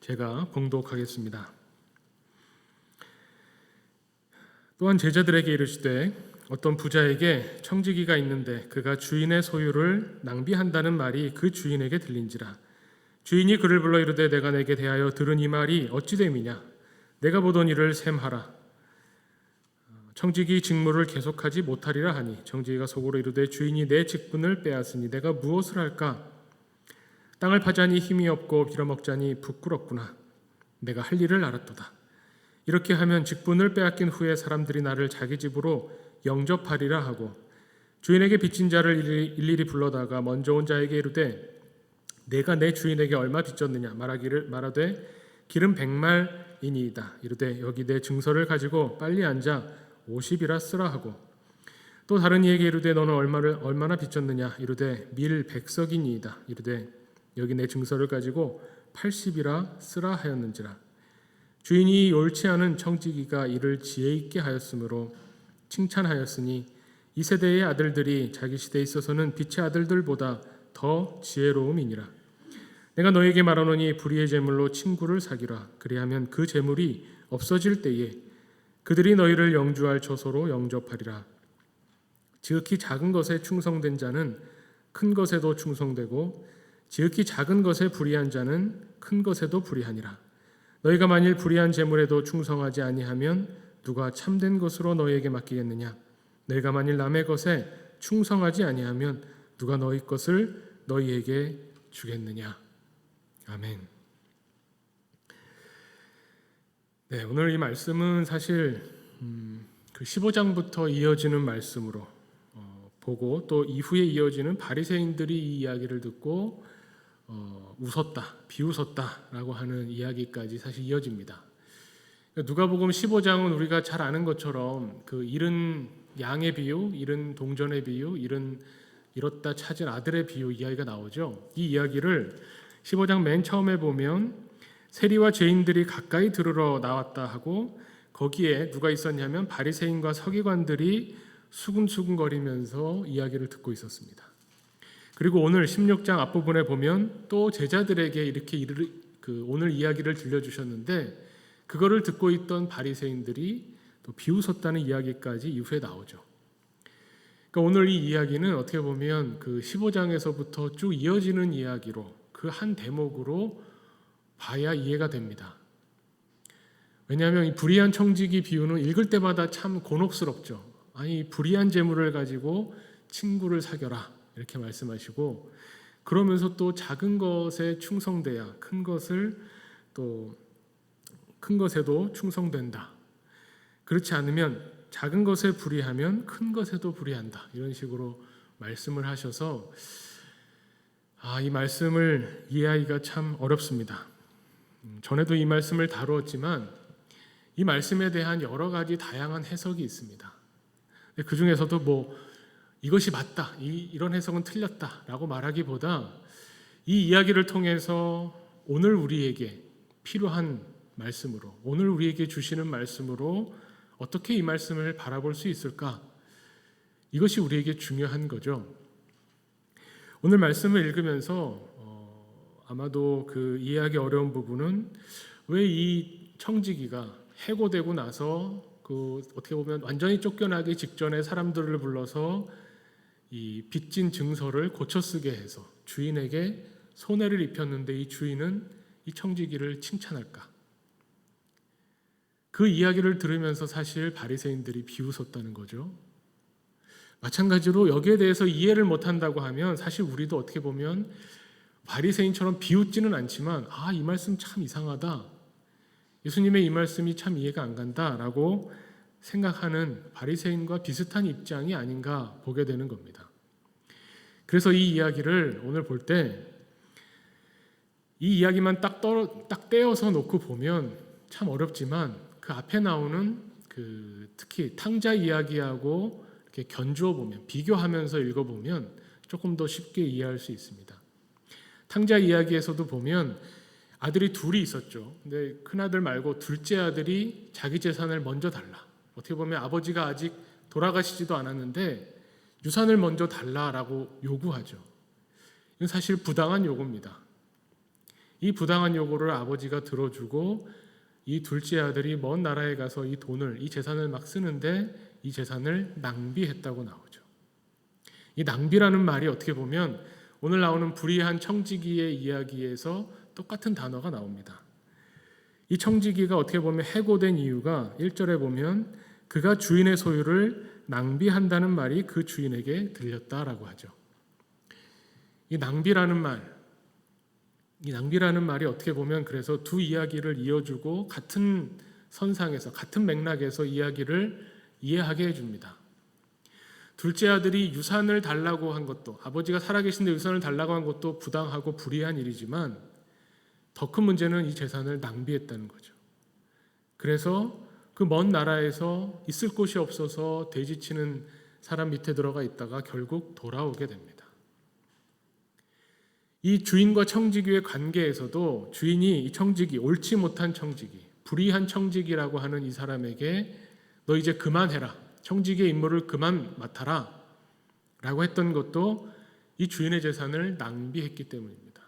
제가 봉독하겠습니다. 또한 제자들에게 이르시되 어떤 부자에게 청지기가 있는데 그가 주인의 소유를 낭비한다는 말이 그 주인에게 들린지라. 주인이 그를 불러 이르되 내가 내게 대하여 들은 이 말이 어찌 됨이냐. 내가 보던 일을 셈하라. 청지기 직무를 계속하지 못하리라 하니 청지기가 속으로 이르되 주인이 내 직분을 빼앗으니 내가 무엇을 할까. 땅을 파자니 힘이 없고 빌어먹자니 부끄럽구나. 내가 할 일을 알았도다. 이렇게 하면 직분을 빼앗긴 후에 사람들이 나를 자기 집으로 영접하리라 하고 주인에게 빚진 자를 일일이 불러다가 먼저 온 자에게 이르되 내가 내 주인에게 얼마 빚졌느냐 말하되 기름 100말이니이다. 이르되 여기 내 증서를 가지고 빨리 앉아 50이라 쓰라 하고 또 다른 이에게 이르되 너는 얼마나 빚졌느냐. 이르되 밀 100석이니이다. 이르되 여기 내 증서를 가지고 80이라 쓰라 하였는지라. 주인이 옳지 않은 청지기가 이를 지혜 있게 하였으므로 칭찬하였으니 이 세대의 아들들이 자기 시대에 있어서는 빛의 아들들보다 더 지혜로움이니라. 내가 너에게 말하노니 불의의 재물로 친구를 사귀라. 그리하면 그 재물이 없어질 때에 그들이 너희를 영주할 처소로 영접하리라. 지극히 작은 것에 충성된 자는 큰 것에도 충성되고 지극히 작은 것에 불의한 자는 큰 것에도 불의하니라. 너희가 만일 불의한 재물에도 충성하지 아니하면 누가 참된 것으로 너희에게 맡기겠느냐. 너희가 만일 남의 것에 충성하지 아니하면 누가 너희 것을 너희에게 주겠느냐. 아멘. 네, 오늘 이 말씀은 사실 그 15장부터 이어지는 말씀으로 보고 또 이후에 이어지는 바리새인들이 이 이야기를 듣고 웃었다, 비웃었다라고 하는 이야기까지 사실 이어집니다. 누가복음 15장은 우리가 잘 아는 것처럼 그 잃은 양의 비유, 잃은 동전의 비유, 잃었다 찾은 아들의 비유 이야기가 나오죠. 이 이야기를 15장 맨 처음에 보면 세리와 죄인들이 가까이 들으러 나왔다 하고 거기에 누가 있었냐면 바리새인과 서기관들이 수근수근거리면서 이야기를 듣고 있었습니다. 그리고 오늘 16장 앞부분에 보면 또 제자들에게 이렇게 오늘 이야기를 들려주셨는데 그거를 듣고 있던 바리새인들이 또 비웃었다는 이야기까지 이후에 나오죠. 그러니까 오늘 이 이야기는 어떻게 보면 그 15장에서부터 쭉 이어지는 이야기로 그 한 대목으로 봐야 이해가 됩니다. 왜냐하면 이 불의한 청지기 비유는 읽을 때마다 참 곤혹스럽죠. 아니 불의한 재물을 가지고 친구를 사겨라 이렇게 말씀하시고 그러면서 또 작은 것에 충성돼야 큰 것에도 충성된다. 그렇지 않으면 작은 것에 불의하면 큰 것에도 불의한다. 이런 식으로 말씀을 하셔서 이 말씀을 이해하기가 참 어렵습니다. 전에도 이 말씀을 다루었지만 이 말씀에 대한 여러 가지 다양한 해석이 있습니다. 그 중에서도 이것이 맞다, 이런 해석은 틀렸다라고 말하기보다 이 이야기를 통해서 오늘 우리에게 필요한 말씀으로, 오늘 우리에게 주시는 말씀으로 어떻게 이 말씀을 바라볼 수 있을까? 이것이 우리에게 중요한 거죠. 오늘 말씀을 읽으면서 아마도 그 이해하기 어려운 부분은 왜 이 청지기가 해고되고 나서 그 어떻게 보면 완전히 쫓겨나기 직전에 사람들을 불러서 이 빚진 증서를 고쳐 쓰게 해서 주인에게 손해를 입혔는데 이 주인은 이 청지기를 칭찬할까? 그 이야기를 들으면서 사실 바리새인들이 비웃었다는 거죠. 마찬가지로 여기에 대해서 이해를 못한다고 하면 사실 우리도 어떻게 보면 바리새인처럼 비웃지는 않지만 이 말씀 참 이상하다. 예수님의 이 말씀이 참 이해가 안 간다라고 생각하는 바리새인과 비슷한 입장이 아닌가 보게 되는 겁니다. 그래서 이 이야기를 오늘 볼 때 이 이야기만 딱 떼어서 놓고 보면 참 어렵지만 그 앞에 나오는 특히 탕자 이야기하고 이렇게 견주어 보면 비교하면서 읽어보면 조금 더 쉽게 이해할 수 있습니다. 탕자 이야기에서도 보면 아들이 둘이 있었죠. 근데 큰아들 말고 둘째 아들이 자기 재산을 먼저 달라. 어떻게 보면 아버지가 아직 돌아가시지도 않았는데 유산을 먼저 달라라고 요구하죠. 이건 사실 부당한 요구입니다. 이 부당한 요구를 아버지가 들어주고 이 둘째 아들이 먼 나라에 가서 이 재산을 막 쓰는데 이 재산을 낭비했다고 나오죠. 이 낭비라는 말이 어떻게 보면 오늘 나오는 불의한 청지기의 이야기에서 똑같은 단어가 나옵니다. 이 청지기가 어떻게 보면 해고된 이유가 1절에 보면 그가 주인의 소유를 낭비한다는 말이 그 주인에게 들렸다라고 하죠. 이 낭비라는 말이 어떻게 보면 그래서 두 이야기를 이어주고 같은 선상에서 같은 맥락에서 이야기를 이해하게 해줍니다. 둘째 아들이 유산을 달라고 한 것도, 아버지가 살아계신데 유산을 달라고 한 것도 부당하고 불의한 일이지만 더 큰 문제는 이 재산을 낭비했다는 거죠. 그래서 그 먼 나라에서 있을 곳이 없어서 돼지치는 사람 밑에 들어가 있다가 결국 돌아오게 됩니다. 이 주인과 청지기의 관계에서도 주인이 이 청지기, 옳지 못한 청지기, 불의한 청지기라고 하는 이 사람에게 너 이제 그만해라, 청지기의 임무를 그만 맡아라 라고 했던 것도 이 주인의 재산을 낭비했기 때문입니다.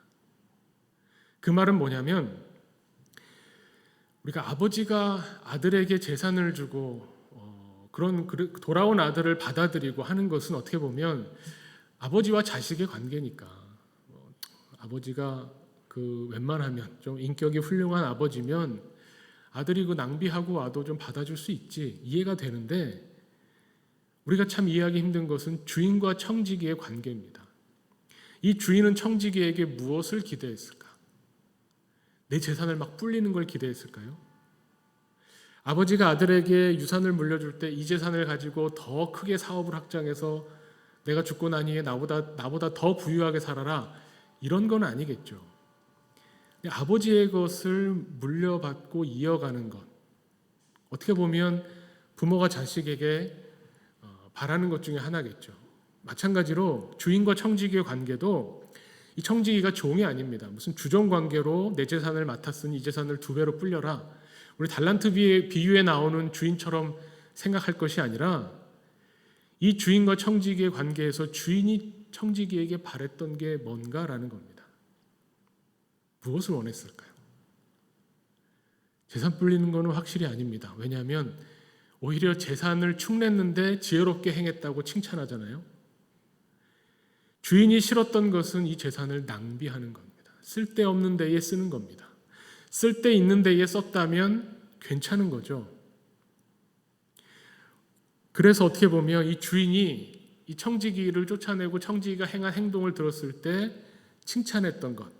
그 말은 뭐냐면 우리가 아버지가 아들에게 재산을 주고 그런 돌아온 아들을 받아들이고 하는 것은 어떻게 보면 아버지와 자식의 관계니까 아버지가 웬만하면 좀 인격이 훌륭한 아버지면 아들이 낭비하고 와도 좀 받아줄 수 있지, 이해가 되는데 우리가 참 이해하기 힘든 것은 주인과 청지기의 관계입니다. 이 주인은 청지기에게 무엇을 기대했을까? 내 재산을 막 불리는 걸 기대했을까요? 아버지가 아들에게 유산을 물려줄 때 이 재산을 가지고 더 크게 사업을 확장해서 내가 죽고 난 이후에 나보다 더 부유하게 살아라, 이런 건 아니겠죠. 아버지의 것을 물려받고 이어가는 것, 어떻게 보면 부모가 자식에게 바라는 것 중에 하나겠죠. 마찬가지로 주인과 청지기의 관계도 이 청지기가 종이 아닙니다. 무슨 주종 관계로 내 재산을 맡았으니 이 재산을 2배로 불려라, 우리 달란트 비유에 나오는 주인처럼 생각할 것이 아니라 이 주인과 청지기의 관계에서 주인이 청지기에게 바랬던 게 뭔가라는 겁니다. 무엇을 원했을까요? 재산 불리는 거는 확실히 아닙니다. 왜냐하면 오히려 재산을 축냈는데 지혜롭게 행했다고 칭찬하잖아요. 주인이 싫었던 것은 이 재산을 낭비하는 겁니다. 쓸데없는 데에 쓰는 겁니다. 쓸데 있는 데에 썼다면 괜찮은 거죠. 그래서 어떻게 보면 이 주인이 이 청지기를 쫓아내고 청지기가 행한 행동을 들었을 때 칭찬했던 것,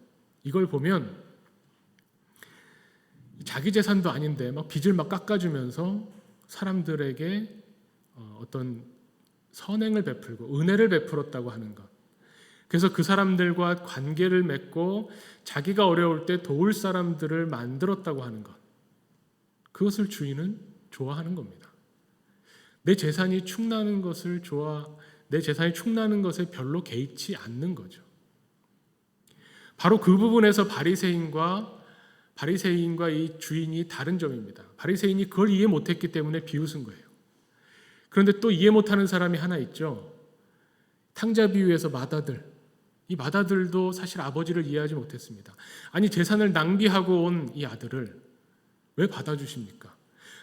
이걸 보면 자기 재산도 아닌데 막 빚을 막 깎아주면서 사람들에게 어떤 선행을 베풀고 은혜를 베풀었다고 하는 것, 그래서 그 사람들과 관계를 맺고 자기가 어려울 때 도울 사람들을 만들었다고 하는 것, 그것을 주인은 좋아하는 겁니다. 내 재산이 축나는 것에 별로 개의치 않는 거죠. 바로 그 부분에서 바리새인과 이 주인이 다른 점입니다. 바리새인이 그걸 이해 못했기 때문에 비웃은 거예요. 그런데 또 이해 못하는 사람이 하나 있죠. 탕자 비유에서 맏아들, 이 맏아들도 사실 아버지를 이해하지 못했습니다. 아니, 재산을 낭비하고 온 이 아들을 왜 받아주십니까?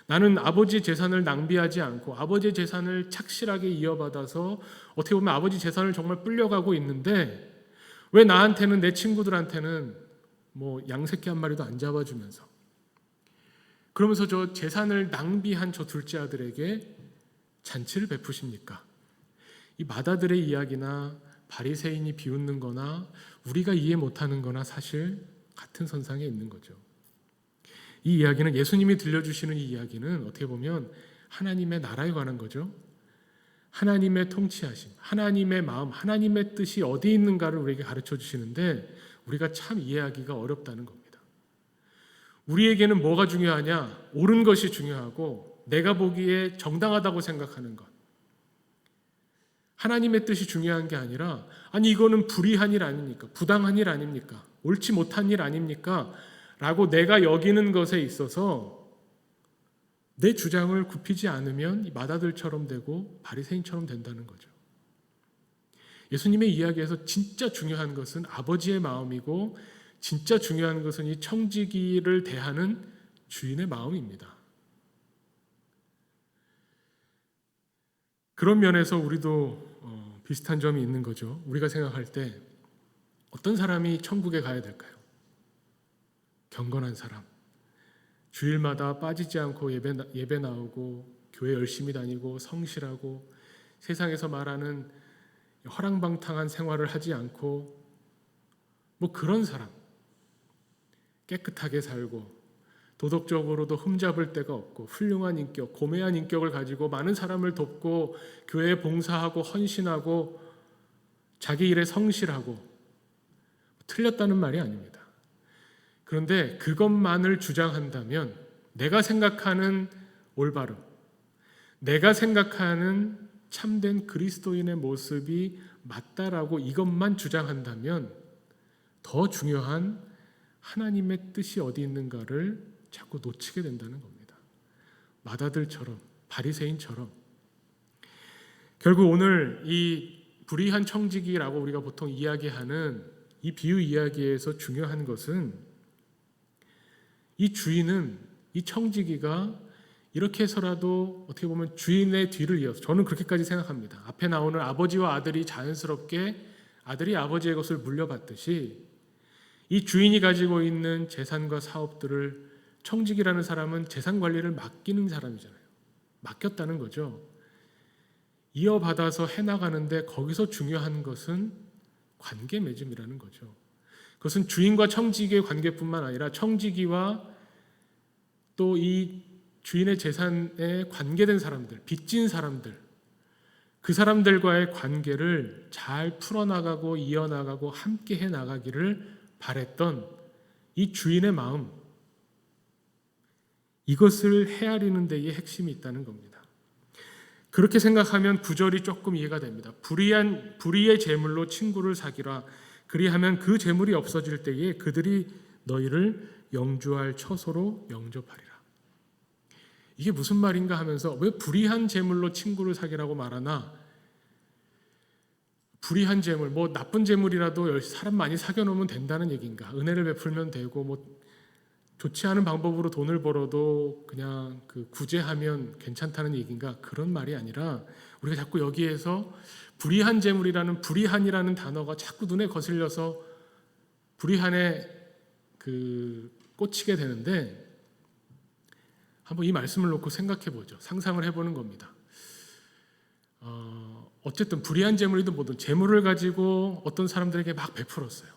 나는 아버지 재산을 낭비하지 않고 아버지 재산을 착실하게 이어받아서 어떻게 보면 아버지 재산을 정말 불려가고 있는데 왜 나한테는, 내 친구들한테는 양새끼 한 마리도 안 잡아주면서, 그러면서 저 재산을 낭비한 저 둘째 아들에게 잔치를 베푸십니까? 이 맏아들의 이야기나 바리새인이 비웃는 거나 우리가 이해 못하는 거나 사실 같은 선상에 있는 거죠. 이 이야기는, 예수님이 들려주시는 이 이야기는 어떻게 보면 하나님의 나라에 관한 거죠. 하나님의 통치하심, 하나님의 마음, 하나님의 뜻이 어디 있는가를 우리에게 가르쳐 주시는데 우리가 참 이해하기가 어렵다는 겁니다. 우리에게는 뭐가 중요하냐? 옳은 것이 중요하고 내가 보기에 정당하다고 생각하는 것, 하나님의 뜻이 중요한 게 아니라, 아니 이거는 불의한 일 아닙니까? 부당한 일 아닙니까? 옳지 못한 일 아닙니까? 라고 내가 여기는 것에 있어서 내 주장을 굽히지 않으면 이 맏아들처럼 되고 바리새인처럼 된다는 거죠. 예수님의 이야기에서 진짜 중요한 것은 아버지의 마음이고 진짜 중요한 것은 이 청지기를 대하는 주인의 마음입니다. 그런 면에서 우리도 비슷한 점이 있는 거죠. 우리가 생각할 때 어떤 사람이 천국에 가야 될까요? 경건한 사람, 주일마다 빠지지 않고 예배 나오고 교회 열심히 다니고 성실하고 세상에서 말하는 허랑방탕한 생활을 하지 않고 뭐 그런 사람, 깨끗하게 살고 도덕적으로도 흠잡을 데가 없고 훌륭한 인격, 고매한 인격을 가지고 많은 사람을 돕고 교회에 봉사하고 헌신하고 자기 일에 성실하고 틀렸다는 말이 아닙니다. 그런데 그것만을 주장한다면 내가 생각하는 올바름, 내가 생각하는 참된 그리스도인의 모습이 맞다라고 이것만 주장한다면 더 중요한 하나님의 뜻이 어디 있는가를 자꾸 놓치게 된다는 겁니다. 마다들처럼, 바리새인처럼. 결국 오늘 이 불의한 청지기라고 우리가 보통 이야기하는 이 비유 이야기에서 중요한 것은 이 주인은, 이 청지기가 이렇게 해서라도 어떻게 보면 주인의 뒤를 이어서, 저는 그렇게까지 생각합니다. 앞에 나오는 아버지와 아들이 자연스럽게 아들이 아버지의 것을 물려받듯이 이 주인이 가지고 있는 재산과 사업들을, 청지기라는 사람은 재산 관리를 맡기는 사람이잖아요. 맡겼다는 거죠. 이어받아서 해나가는데 거기서 중요한 것은 관계 맺음이라는 거죠. 그것은 주인과 청지기의 관계뿐만 아니라 청지기와 또 이 주인의 재산에 관계된 사람들, 빚진 사람들, 그 사람들과의 관계를 잘 풀어나가고 이어나가고 함께 해나가기를 바랬던 이 주인의 마음, 이것을 헤아리는 데에 핵심이 있다는 겁니다. 그렇게 생각하면 구절이 조금 이해가 됩니다. 불의의 재물로 친구를 사기라. 그리하면 그 재물이 없어질 때에 그들이 너희를 영주할 처소로 영접하리라. 이게 무슨 말인가 하면서 왜 불의한 재물로 친구를 사기라고 말하나? 불의한 재물, 뭐 나쁜 재물이라도 사람 많이 사겨 놓으면 된다는 얘기인가? 은혜를 베풀면 되고 뭐 좋지 않은 방법으로 돈을 벌어도 그냥 구제하면 괜찮다는 얘기인가? 그런 말이 아니라 우리가 자꾸 여기에서 불의한 재물이라는, 불의한이라는 단어가 자꾸 눈에 거슬려서 불의한에 꽂히게 되는데, 한번 이 말씀을 놓고 생각해 보죠. 상상을 해보는 겁니다. 어쨌든 불의한 재물이든 뭐든 재물을 가지고 어떤 사람들에게 막 베풀었어요.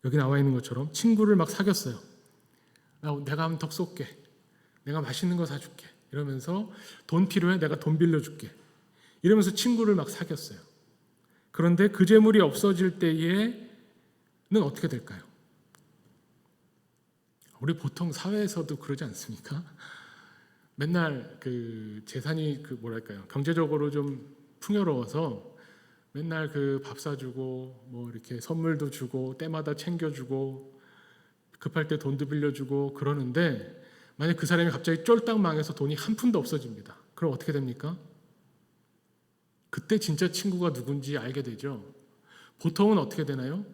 여기 나와 있는 것처럼 친구를 막 사귀었어요. 내가 한번 덕 쏠게, 내가 맛있는 거 사줄게, 이러면서 돈 필요해, 내가 돈 빌려줄게, 이러면서 친구를 막 사귀었어요. 그런데 그 재물이 없어질 때에는 어떻게 될까요? 우리 보통 사회에서도 그러지 않습니까? 맨날 재산이 경제적으로 좀 풍요로워서 맨날 밥 사주고 뭐 이렇게 선물도 주고 때마다 챙겨주고 급할 때 돈도 빌려주고 그러는데, 만약 그 사람이 갑자기 쫄딱 망해서 돈이 한 푼도 없어집니다. 그럼 어떻게 됩니까? 그때 진짜 친구가 누군지 알게 되죠. 보통은 어떻게 되나요?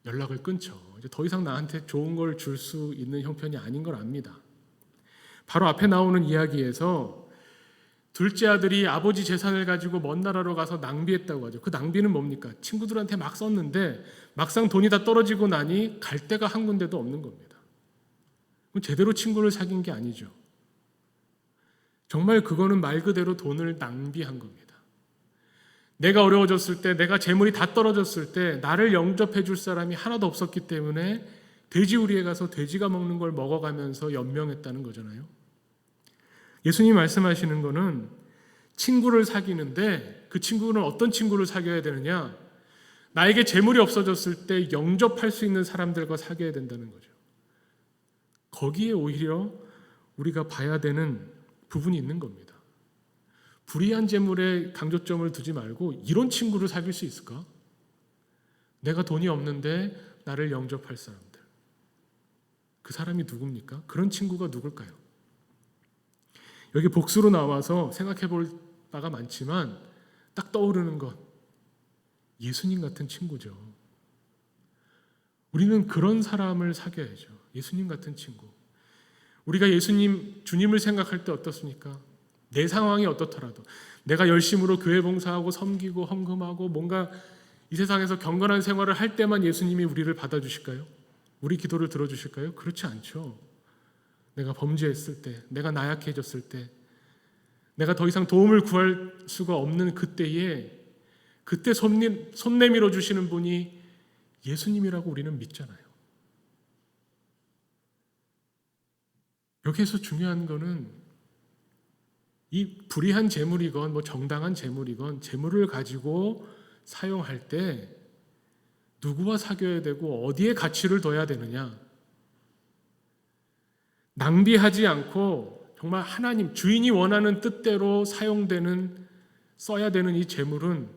연락을 끊죠. 이제 더 이상 나한테 좋은 걸 줄 수 있는 형편이 아닌 걸 압니다. 바로 앞에 나오는 이야기에서 둘째 아들이 아버지 재산을 가지고 먼 나라로 가서 낭비했다고 하죠. 그 낭비는 뭡니까? 친구들한테 막 썼는데 막상 돈이 다 떨어지고 나니 갈 데가 한 군데도 없는 겁니다. 그럼 제대로 친구를 사귄 게 아니죠. 정말 그거는 말 그대로 돈을 낭비한 겁니다. 내가 어려워졌을 때, 내가 재물이 다 떨어졌을 때 나를 영접해 줄 사람이 하나도 없었기 때문에 돼지우리에 가서 돼지가 먹는 걸 먹어가면서 연명했다는 거잖아요. 예수님이 말씀하시는 거는 친구를 사귀는데 그 친구는 어떤 친구를 사귀어야 되느냐? 나에게 재물이 없어졌을 때 영접할 수 있는 사람들과 사귀어야 된다는 거죠. 거기에 오히려 우리가 봐야 되는 부분이 있는 겁니다. 불의한 재물에 강조점을 두지 말고 이런 친구를 사귈 수 있을까? 내가 돈이 없는데 나를 영접할 사람들. 그 사람이 누굽니까? 그런 친구가 누굴까요? 여기 복수로 나와서 생각해 볼 바가 많지만 딱 떠오르는 것, 예수님 같은 친구죠. 우리는 그런 사람을 사귀어야죠. 예수님 같은 친구. 우리가 주님을 생각할 때 어떻습니까? 내 상황이 어떻더라도 내가 열심으로 교회 봉사하고 섬기고 헌금하고 뭔가 이 세상에서 경건한 생활을 할 때만 예수님이 우리를 받아주실까요? 우리 기도를 들어주실까요? 그렇지 않죠. 내가 범죄했을 때, 내가 나약해졌을 때, 내가 더 이상 도움을 구할 수가 없는 그때 손 내밀어 주시는 분이 예수님이라고 우리는 믿잖아요. 여기에서 중요한 거는 이 불의한 재물이건 정당한 재물이건 재물을 가지고 사용할 때 누구와 사귀어야 되고 어디에 가치를 둬야 되느냐. 낭비하지 않고 정말 하나님, 주인이 원하는 뜻대로 써야 되는 이 재물은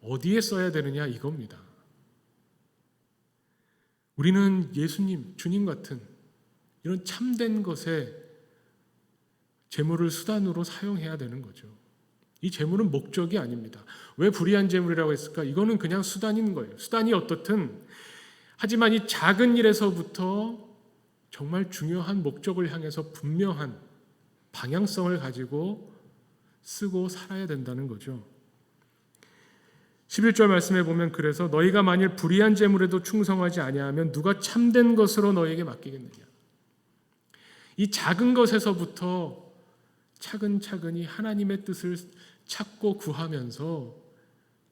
어디에 써야 되느냐 이겁니다. 우리는 예수님, 주님 같은 이런 참된 것에 재물을 수단으로 사용해야 되는 거죠. 이 재물은 목적이 아닙니다. 왜 불의한 재물이라고 했을까? 이거는 그냥 수단인 거예요. 수단이 어떻든 하지만 이 작은 일에서부터 정말 중요한 목적을 향해서 분명한 방향성을 가지고 쓰고 살아야 된다는 거죠. 11절 말씀에 보면 그래서 너희가 만일 불의한 재물에도 충성하지 아니하면 누가 참된 것으로 너희에게 맡기겠느냐. 이 작은 것에서부터 차근차근히 하나님의 뜻을 찾고 구하면서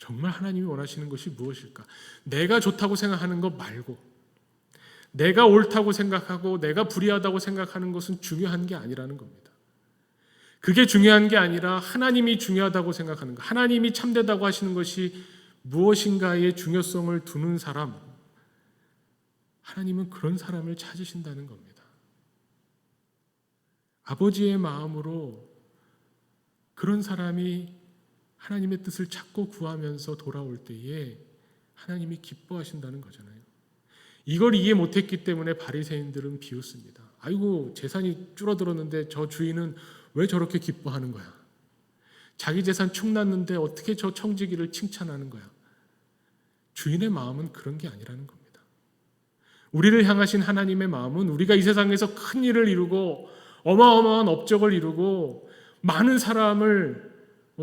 정말 하나님이 원하시는 것이 무엇일까? 내가 좋다고 생각하는 것 말고 내가 옳다고 생각하고 내가 불의하다고 생각하는 것은 중요한 게 아니라는 겁니다. 그게 중요한 게 아니라 하나님이 중요하다고 생각하는 것, 하나님이 참되다고 하시는 것이 무엇인가의 중요성을 두는 사람, 하나님은 그런 사람을 찾으신다는 겁니다. 아버지의 마음으로 그런 사람이 하나님의 뜻을 찾고 구하면서 돌아올 때에 하나님이 기뻐하신다는 거잖아요. 이걸 이해 못했기 때문에 바리새인들은 비웃습니다. 아이고, 재산이 줄어들었는데 저 주인은 왜 저렇게 기뻐하는 거야? 자기 재산 축났는데 어떻게 저 청지기를 칭찬하는 거야? 주인의 마음은 그런 게 아니라는 겁니다. 우리를 향하신 하나님의 마음은 우리가 이 세상에서 큰 일을 이루고 어마어마한 업적을 이루고 많은 사람을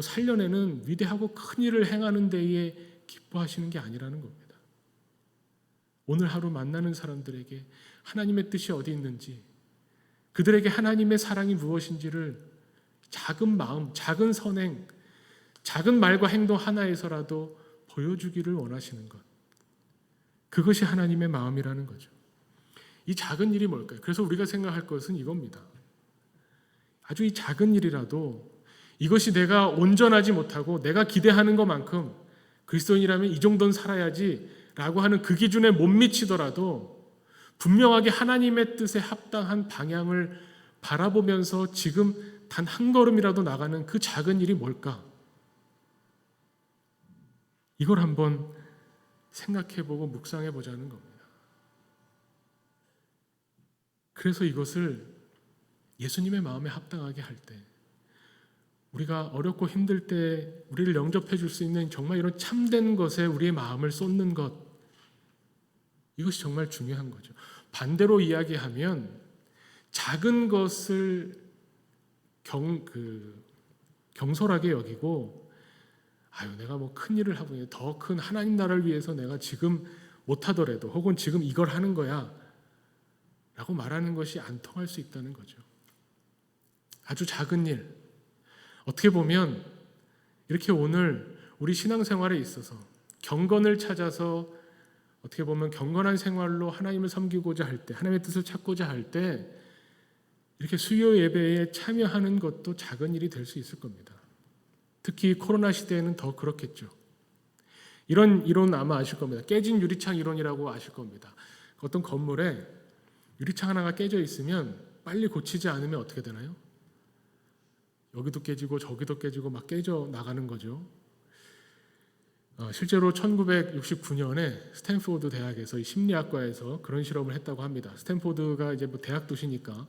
살려내는 위대하고 큰 일을 행하는 데에 기뻐하시는 게 아니라는 겁니다. 오늘 하루 만나는 사람들에게 하나님의 뜻이 어디 있는지, 그들에게 하나님의 사랑이 무엇인지를 작은 마음, 작은 선행, 작은 말과 행동 하나에서라도 보여주기를 원하시는 것. 그것이 하나님의 마음이라는 거죠. 이 작은 일이 뭘까요? 그래서 우리가 생각할 것은 이겁니다. 아주 이 작은 일이라도 이것이 내가 온전하지 못하고 내가 기대하는 것만큼 그리스도인이라면 이 정도는 살아야지 라고 하는 그 기준에 못 미치더라도 분명하게 하나님의 뜻에 합당한 방향을 바라보면서 지금 단 한 걸음이라도 나가는 그 작은 일이 뭘까? 이걸 한번 생각해보고 묵상해보자는 겁니다. 그래서 이것을 예수님의 마음에 합당하게 할 때, 우리가 어렵고 힘들 때 우리를 영접해 줄 수 있는 정말 이런 참된 것에 우리의 마음을 쏟는 것, 이것이 정말 중요한 거죠. 반대로 이야기하면 작은 것을 경솔하게 여기고, 내가 큰 일을 하고 있는데 더 큰 하나님 나라를 위해서 내가 지금 못하더라도 혹은 지금 이걸 하는 거야 라고 말하는 것이 안 통할 수 있다는 거죠. 아주 작은 일, 어떻게 보면 이렇게 오늘 우리 신앙생활에 있어서 경건을 찾아서 어떻게 보면 경건한 생활로 하나님을 섬기고자 할 때, 하나님의 뜻을 찾고자 할 때 이렇게 수요 예배에 참여하는 것도 작은 일이 될 수 있을 겁니다. 특히 코로나 시대에는 더 그렇겠죠. 이런 이론 아마 아실 겁니다. 깨진 유리창 이론이라고 아실 겁니다. 어떤 건물에 유리창 하나가 깨져 있으면 빨리 고치지 않으면 어떻게 되나요? 여기도 깨지고 저기도 깨지고 막 깨져 나가는 거죠. 실제로 1969년에 스탠포드 대학에서 심리학과에서 그런 실험을 했다고 합니다. 스탠포드가 이제 대학 도시니까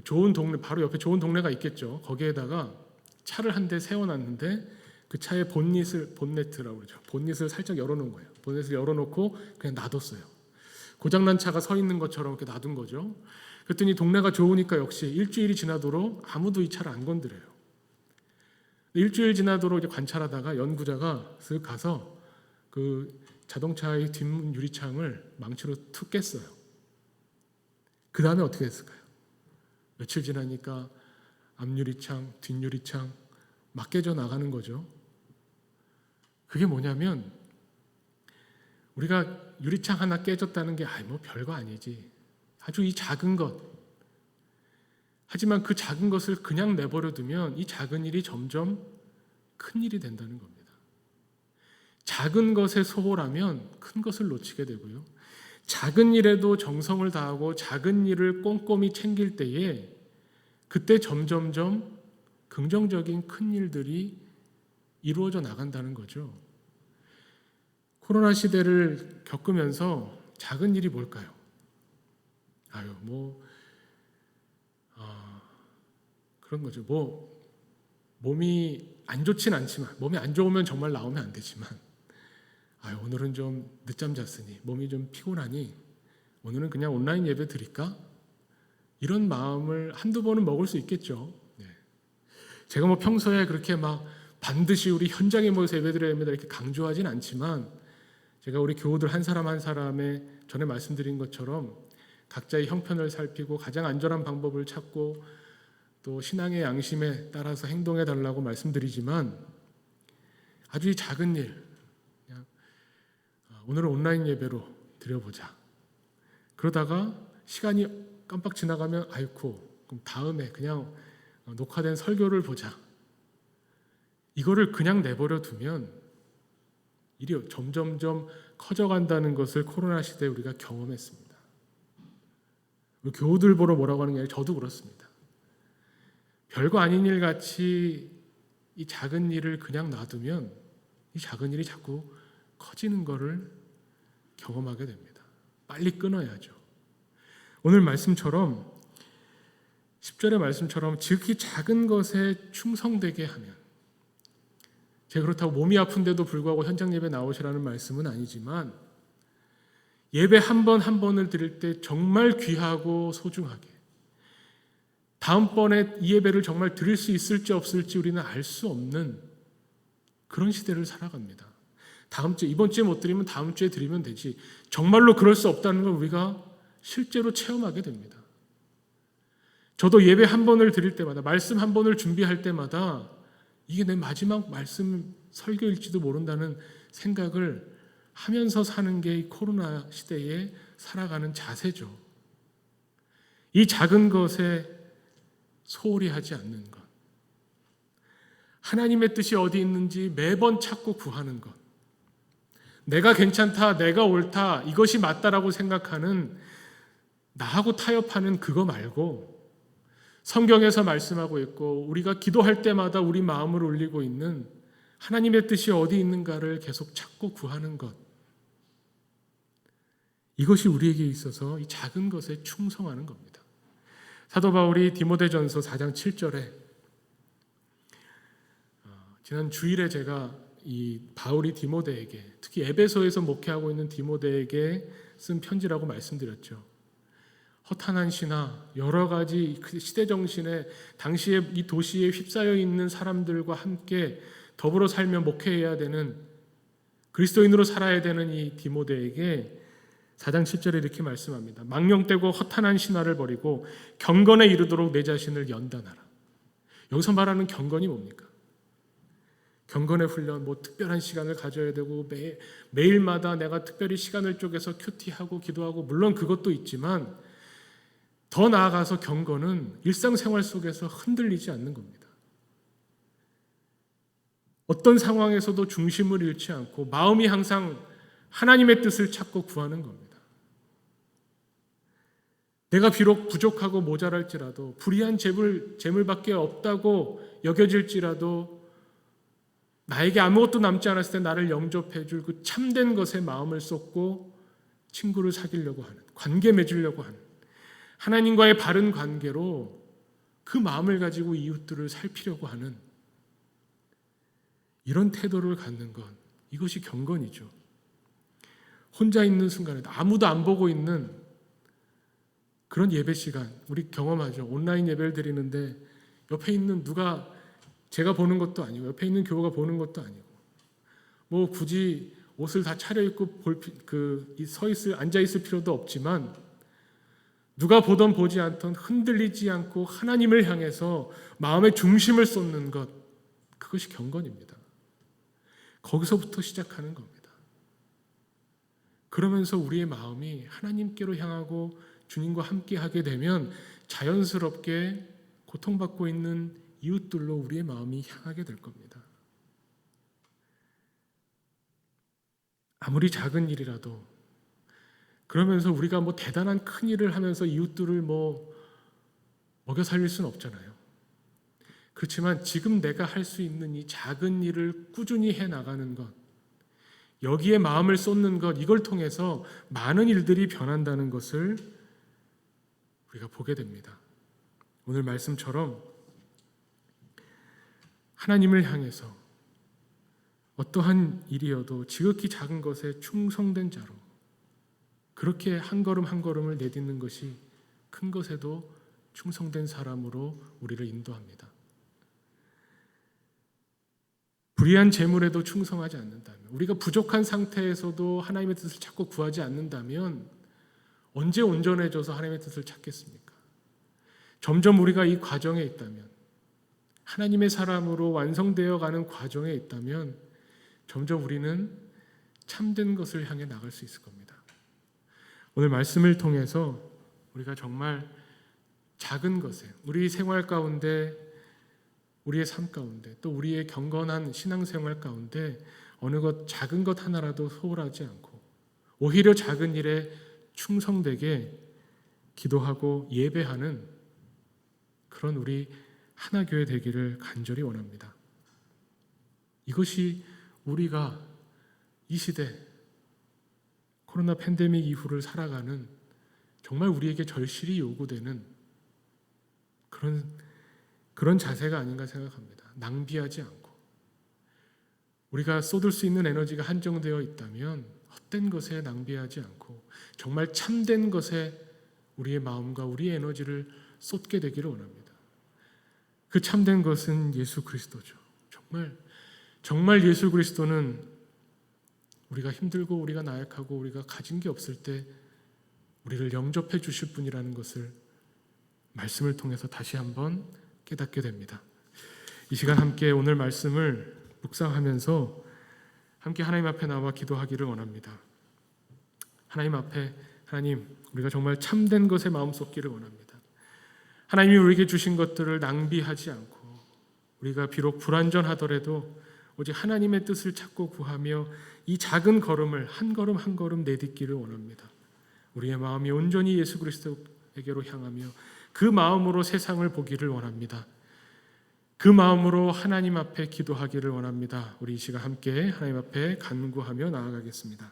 좋은 동네, 바로 옆에 좋은 동네가 있겠죠. 거기에다가 차를 한 대 세워놨는데 그 차의 본네트라고 그러죠. 본닛을 살짝 열어놓은 거예요. 본넷을 열어놓고 그냥 놔뒀어요. 고장난 차가 서 있는 것처럼 이렇게 놔둔 거죠. 그랬더니 동네가 좋으니까 역시 일주일이 지나도록 아무도 이 차를 안 건드려요. 일주일 지나도록 이제 관찰하다가 연구자가 쓱 가서 그 자동차의 뒷문 유리창을 망치로 툭 깼어요. 그 다음에 어떻게 했을까요? 며칠 지나니까 앞유리창, 뒷유리창 막 깨져 나가는 거죠. 그게 뭐냐면 우리가 유리창 하나 깨졌다는 게 뭐 별거 아니지. 아주 이 작은 것. 하지만 그 작은 것을 그냥 내버려 두면 이 작은 일이 점점 큰 일이 된다는 겁니다. 작은 것에 소홀하면 큰 것을 놓치게 되고요. 작은 일에도 정성을 다하고 작은 일을 꼼꼼히 챙길 때에 그때 점점점 긍정적인 큰 일들이 이루어져 나간다는 거죠. 코로나 시대를 겪으면서 작은 일이 뭘까요? 그런 거죠. 몸이 안 좋진 않지만, 몸이 안 좋으면 정말 나오면 안 되지만, 오늘은 좀 늦잠 잤으니, 몸이 좀 피곤하니, 오늘은 그냥 온라인 예배 드릴까? 이런 마음을 한두 번은 먹을 수 있겠죠. 제가 평소에 그렇게 막 반드시 우리 현장에 모여서 예배 드려야 됩니다 이렇게 강조하진 않지만, 제가 우리 교우들 한 사람 한 사람의 전에 말씀드린 것처럼 각자의 형편을 살피고 가장 안전한 방법을 찾고 또 신앙의 양심에 따라서 행동해 달라고 말씀드리지만, 아주 이 작은 일, 그냥 오늘은 온라인 예배로 드려보자. 그러다가 시간이 깜빡 지나가면 그럼 다음에 그냥 녹화된 설교를 보자. 이거를 그냥 내버려 두면 일이 점점점 커져간다는 것을 코로나 시대에 우리가 경험했습니다. 교우들 보러 뭐라고 하는 게 아니라 저도 그렇습니다. 별거 아닌 일 같이 이 작은 일을 그냥 놔두면 이 작은 일이 자꾸 커지는 것을 경험하게 됩니다. 빨리 끊어야죠. 오늘 말씀처럼 10절의 말씀처럼 지극히 작은 것에 충성되게 하면, 제가 그렇다고 몸이 아픈데도 불구하고 현장 예배 나오시라는 말씀은 아니지만, 예배 한 번 한 번을 드릴 때 정말 귀하고 소중하게, 다음번에 이 예배를 정말 드릴 수 있을지 없을지 우리는 알 수 없는 그런 시대를 살아갑니다. 다음 주에, 이번 주에 못 드리면 다음 주에 드리면 되지, 정말로 그럴 수 없다는 걸 우리가 실제로 체험하게 됩니다. 저도 예배 한 번을 드릴 때마다, 말씀 한 번을 준비할 때마다 이게 내 마지막 말씀 설교일지도 모른다는 생각을 하면서 사는 게 이 코로나 시대에 살아가는 자세죠. 이 작은 것에 소홀히 하지 않는 것, 하나님의 뜻이 어디 있는지 매번 찾고 구하는 것, 내가 괜찮다, 내가 옳다, 이것이 맞다라고 생각하는 나하고 타협하는 그거 말고, 성경에서 말씀하고 있고 우리가 기도할 때마다 우리 마음을 올리고 있는 하나님의 뜻이 어디 있는가를 계속 찾고 구하는 것, 이것이 우리에게 있어서 이 작은 것에 충성하는 겁니다. 사도 바울이 디모데전서 4장 7절에 지난 주일에 제가 이 바울이 디모데에게, 특히 에베소에서 목회하고 있는 디모데에게 쓴 편지라고 말씀드렸죠. 허탄한 신화, 여러 가지 시대 정신에 당시에 이 도시에 휩싸여 있는 사람들과 함께 더불어 살며 목회해야 되는, 그리스도인으로 살아야 되는 이 디모데에게 4장 7절에 이렇게 말씀합니다. 망령되고 허탄한 신화를 버리고 경건에 이르도록 내 자신을 연단하라. 여기서 말하는 경건이 뭡니까? 경건의 훈련, 특별한 시간을 가져야 되고 매일마다 내가 특별히 시간을 쪼개서 큐티하고 기도하고, 물론 그것도 있지만 더 나아가서 경건은 일상생활 속에서 흔들리지 않는 겁니다. 어떤 상황에서도 중심을 잃지 않고 마음이 항상 하나님의 뜻을 찾고 구하는 겁니다. 내가 비록 부족하고 모자랄지라도, 불의한 재물밖에 없다고 여겨질지라도, 나에게 아무것도 남지 않았을 때 나를 영접해 줄 그 참된 것에 마음을 쏟고 친구를 사귀려고 하는, 관계 맺으려고 하는, 하나님과의 바른 관계로 그 마음을 가지고 이웃들을 살피려고 하는 이런 태도를 갖는 것, 이것이 경건이죠. 혼자 있는 순간에도 아무도 안 보고 있는 그런 예배 시간 우리 경험하죠. 온라인 예배를 드리는데 옆에 있는 누가 제가 보는 것도 아니고 옆에 있는 교우가 보는 것도 아니고 뭐 굳이 옷을 다 차려입고 앉아 있을 필요도 없지만 누가 보던 보지 않던 흔들리지 않고 하나님을 향해서 마음의 중심을 쏟는 것, 그것이 경건입니다. 거기서부터 시작하는 겁니다. 그러면서 우리의 마음이 하나님께로 향하고 주님과 함께 하게 되면 자연스럽게 고통받고 있는 이웃들로 우리의 마음이 향하게 될 겁니다. 아무리 작은 일이라도 그러면서 우리가 뭐 대단한 큰 일을 하면서 이웃들을 먹여 살릴 수는 없잖아요. 그렇지만 지금 내가 할 수 있는 이 작은 일을 꾸준히 해 나가는 것, 여기에 마음을 쏟는 것, 이걸 통해서 많은 일들이 변한다는 것을 우리가 보게 됩니다. 오늘 말씀처럼 하나님을 향해서 어떠한 일이어도 지극히 작은 것에 충성된 자로 그렇게 한 걸음 한 걸음을 내딛는 것이 큰 것에도 충성된 사람으로 우리를 인도합니다. 불의한 재물에도 충성하지 않는다면, 우리가 부족한 상태에서도 하나님의 뜻을 찾고 구하지 않는다면 언제 온전해져서 하나님의 뜻을 찾겠습니까? 점점 우리가 이 과정에 있다면, 하나님의 사람으로 완성되어 가는 과정에 있다면 점점 우리는 참된 것을 향해 나갈 수 있을 겁니다. 오늘 말씀을 통해서 우리가 정말 작은 것에, 우리 생활 가운데, 우리의 삶 가운데, 또 우리의 경건한 신앙생활 가운데 어느 것 작은 것 하나라도 소홀하지 않고 오히려 작은 일에 충성되게 기도하고 예배하는 그런 우리 하나교회 되기를 간절히 원합니다. 이것이 우리가 이 시대 코로나 팬데믹 이후를 살아가는 정말 우리에게 절실히 요구되는 그런 자세가 아닌가 생각합니다. 낭비하지 않고 우리가 쏟을 수 있는 에너지가 한정되어 있다면 헛된 것에 낭비하지 않고 정말 참된 것에 우리의 마음과 우리의 에너지를 쏟게 되기를 원합니다. 그 참된 것은 예수 그리스도죠. 정말 예수 그리스도는 우리가 힘들고 우리가 나약하고 우리가 가진 게 없을 때 우리를 영접해 주실 분이라는 것을 말씀을 통해서 다시 한번 깨닫게 됩니다. 이 시간 함께 오늘 말씀을 묵상하면서 함께 하나님 앞에 나와 기도하기를 원합니다. 하나님 앞에, 하나님, 우리가 정말 참된 것에 마음 쏟기를 원합니다. 하나님이 우리에게 주신 것들을 낭비하지 않고 우리가 비록 불완전하더라도 오직 하나님의 뜻을 찾고 구하며 이 작은 걸음을 한 걸음 한 걸음 내딛기를 원합니다. 우리의 마음이 온전히 예수 그리스도에게로 향하며 그 마음으로 세상을 보기를 원합니다. 그 마음으로 하나님 앞에 기도하기를 원합니다. 우리 이 시간 함께 하나님 앞에 간구하며 나아가겠습니다.